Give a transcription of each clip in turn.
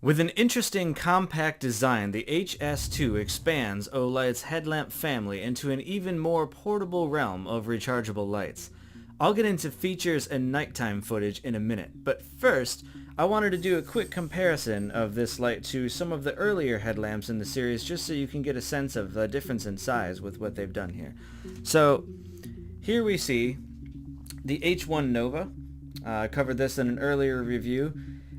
With an interesting compact design, the HS2 expands Olight's headlamp family into an even more portable realm of rechargeable lights. I'll get into features and nighttime footage in a minute, but first, I wanted to do a quick comparison of this light to some of the earlier headlamps in the series just so you can get a sense of the difference in size with what they've done here. So, here we see the H1 Nova. I covered this in an earlier review.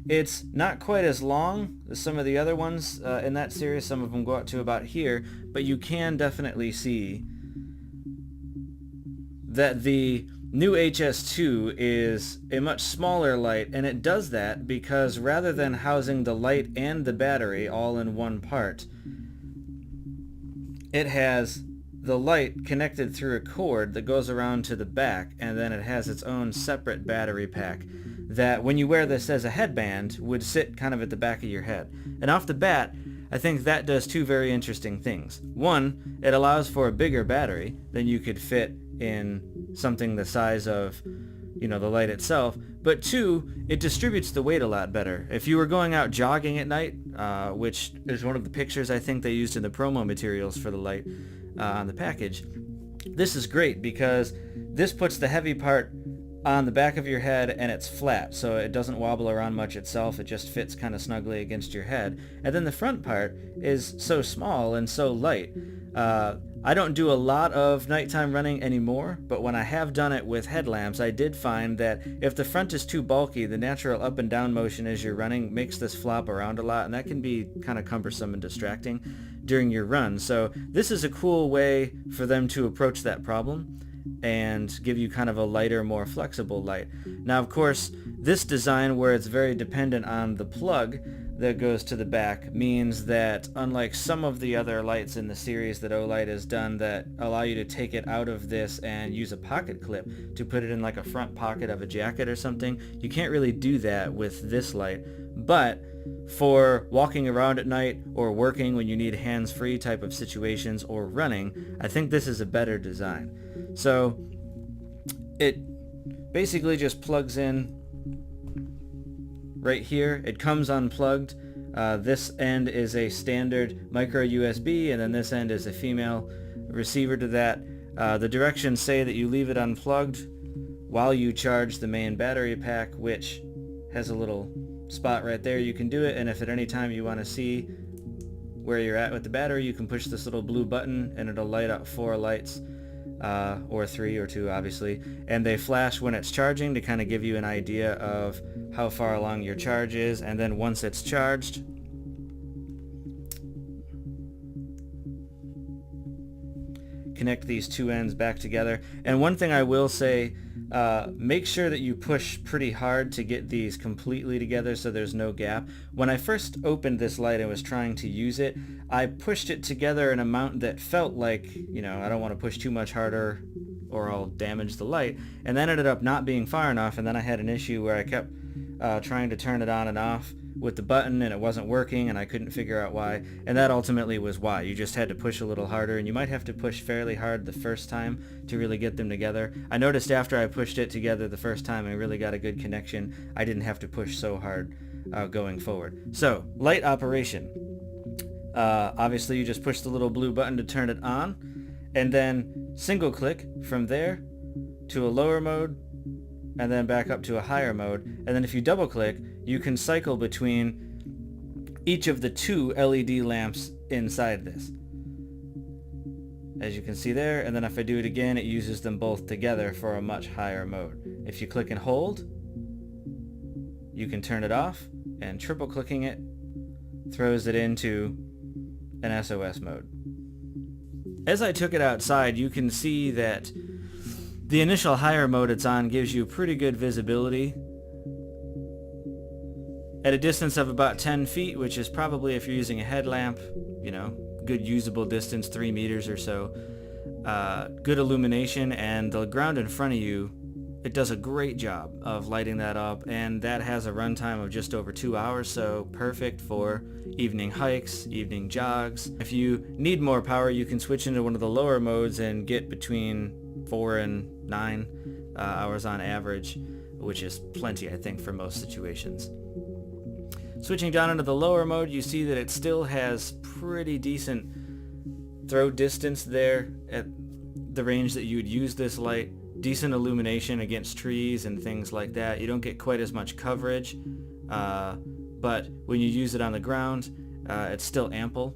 It's not quite as long as some of the other ones in that series. Some of them go out to about here, but you can definitely see that the new HS2 is a much smaller light, and it does that because rather than housing the light and the battery all in one part, it has the light connected through a cord that goes around to the back, and then it has its own separate battery pack that when you wear this as a headband would sit kind of at the back of your head. And off the bat, I think that does two very interesting things. One, it allows for a bigger battery than you could fit in something the size of, the light itself. But two, it distributes the weight a lot better. If you were going out jogging at night, which is one of the pictures I think they used in the promo materials for the light on the package, this is great because this puts the heavy part on the back of your head and it's flat, so it doesn't wobble around much itself. It just fits kind of snugly against your head. And then the front part is so small and so light. I don't do a lot of nighttime running anymore, but when I have done it with headlamps, I did find that if the front is too bulky, the natural up and down motion as you're running makes this flop around a lot, and that can be kind of cumbersome and distracting during your run. So this is a cool way for them to approach that problem and give you kind of a lighter, more flexible light. Now, of course, this design where it's very dependent on the plug that goes to the back means that unlike some of the other lights in the series that Olight has done that allow you to take it out of this and use a pocket clip to put it in like a front pocket of a jacket or something, you can't really do that with this light. But for walking around at night or working when you need hands-free type of situations or running, I think this is a better design. So it basically just plugs in right here. It comes unplugged. This end is a standard micro USB, and then this end is a female receiver to that. The directions say that you leave it unplugged while you charge the main battery pack, which has a little spot right there. You can do it, and if at any time you want to see where you're at with the battery, you can push this little blue button and it'll light up 4 lights, or 3 or 2 obviously, and they flash when it's charging to kind of give you an idea of how far along your charge is. And then once it's charged, connect these two ends back together. And one thing I will say, make sure that you push pretty hard to get these completely together so there's no gap. When I first opened this light and was trying to use it, I pushed it together an amount that felt like, I don't want to push too much harder or I'll damage the light, and that ended up not being far enough, and then I had an issue where I kept trying to turn it on and off with the button and it wasn't working and I couldn't figure out why, and that ultimately was why. You just had to push a little harder, and you might have to push fairly hard the first time to really get them together. I noticed after I pushed it together the first time I really got a good connection. I didn't have to push so hard going forward. So, light operation. Obviously you just push the little blue button to turn it on, and then single click from there to a lower mode, and then back up to a higher mode. And then if you double click, you can cycle between each of the 2 LED lamps inside this, as you can see there. And then if I do it again, it uses them both together for a much higher mode. If you click and hold, you can turn it off, and triple clicking it throws it into an SOS mode. As I took it outside, you can see that the initial higher mode it's on gives you pretty good visibility at a distance of about 10 feet, which is probably, if you're using a headlamp, good usable distance, 3 meters or so. Good illumination, and the ground in front of you, it does a great job of lighting that up, and that has a runtime of just over 2 hours, so perfect for evening hikes, evening jogs. If you need more power, you can switch into one of the lower modes and get between 4 and 9 hours on average, which is plenty, I think, for most situations. Switching down into the lower mode, you see that it still has pretty decent throw distance there at the range that you would use this light. Decent illumination against trees and things like that. You don't get quite as much coverage, but when you use it on the ground, it's still ample.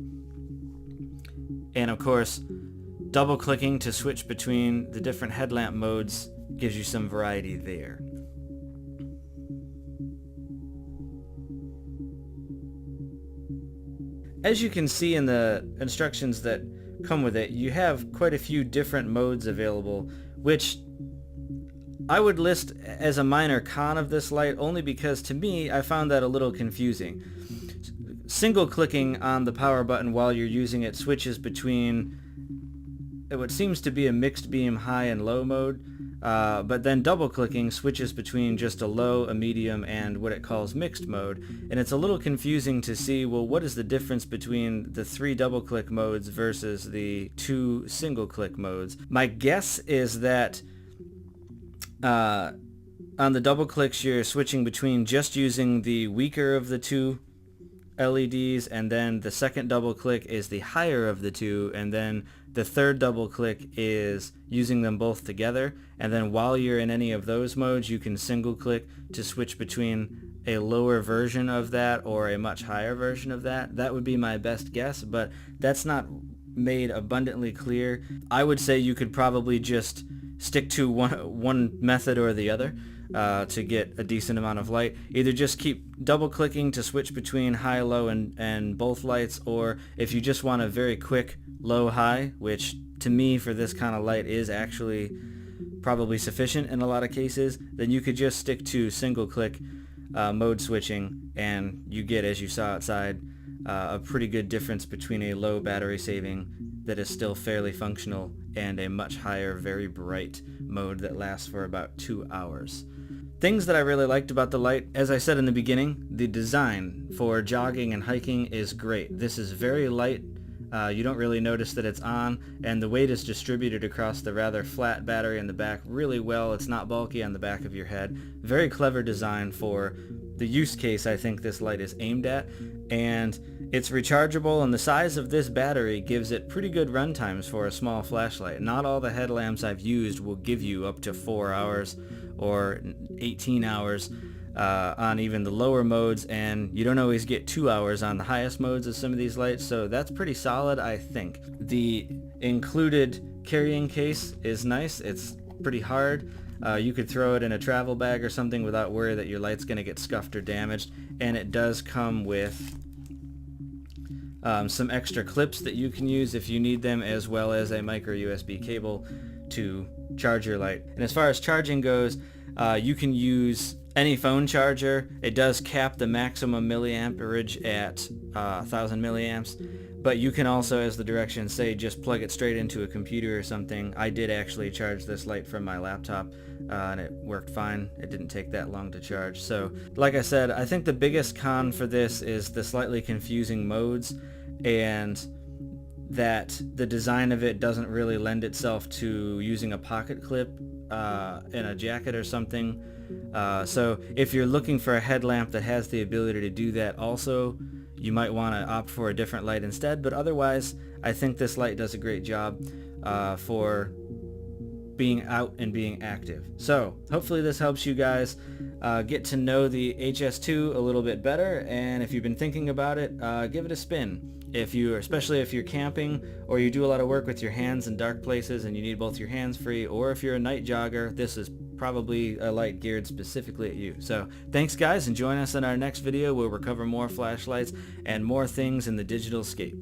And of course, double clicking to switch between the different headlamp modes gives you some variety there. As you can see in the instructions that come with it, you have quite a few different modes available, which I would list as a minor con of this light, only because to me I found that a little confusing. Single clicking on the power button while you're using it switches between what seems to be a mixed beam high and low mode, but then double clicking switches between just a low, a medium, and what it calls mixed mode. And it's a little confusing to see, well, what is the difference between the 3 double click modes versus the 2 single click modes? My guess is that on the double clicks you're switching between just using the weaker of the 2 LEDs, and then the second double click is the higher of the 2, and then the third double click is using them both together. And then while you're in any of those modes, you can single click to switch between a lower version of that or a much higher version of that. That would be my best guess, but that's not made abundantly clear. I would say you could probably just stick to one method or the other to get a decent amount of light. Either just keep double clicking to switch between high, low, and both lights, or if you just want a very quick low, high, which to me for this kind of light is actually probably sufficient in a lot of cases, then you could just stick to single click mode switching, and you get, as you saw outside, a pretty good difference between a low battery saving that is still fairly functional and a much higher, very bright mode that lasts for about 2 hours. Things that I really liked about the light, as I said in the beginning, the design for jogging and hiking is great. This is very light. You don't really notice that it's on, and the weight is distributed across the rather flat battery in the back really well. It's not bulky on the back of your head. Very clever design for the use case I think this light is aimed at, and it's rechargeable, and the size of this battery gives it pretty good run times for a small flashlight. Not all the headlamps I've used will give you up to 4 hours or 18 hours on even the lower modes, and you don't always get 2 hours on the highest modes of some of these lights, so that's pretty solid, I think. The included carrying case is nice. It's pretty hard. You could throw it in a travel bag or something without worry that your light's going to get scuffed or damaged, and it does come with some extra clips that you can use if you need them, as well as a micro USB cable to charge your light. And as far as charging goes, you can use any phone charger. It does cap the maximum milliamperage at 1000 milliamps, but you can also, as the directions say, just plug it straight into a computer or something. I did actually charge this light from my laptop, and it worked fine. It didn't take that long to charge. So, like I said, I think the biggest con for this is the slightly confusing modes, and that the design of it doesn't really lend itself to using a pocket clip in a jacket or something. So if you're looking for a headlamp that has the ability to do that also, you might want to opt for a different light instead, but otherwise I think this light does a great job for being out and being active. So hopefully this helps you guys get to know the HS2 a little bit better, and if you've been thinking about it, give it a spin. Especially if you're camping or you do a lot of work with your hands in dark places and you need both your hands free, or if you're a night jogger, this is probably a light geared specifically at you. So thanks guys, and join us in our next video where we'll cover more flashlights and more things in the digital scape.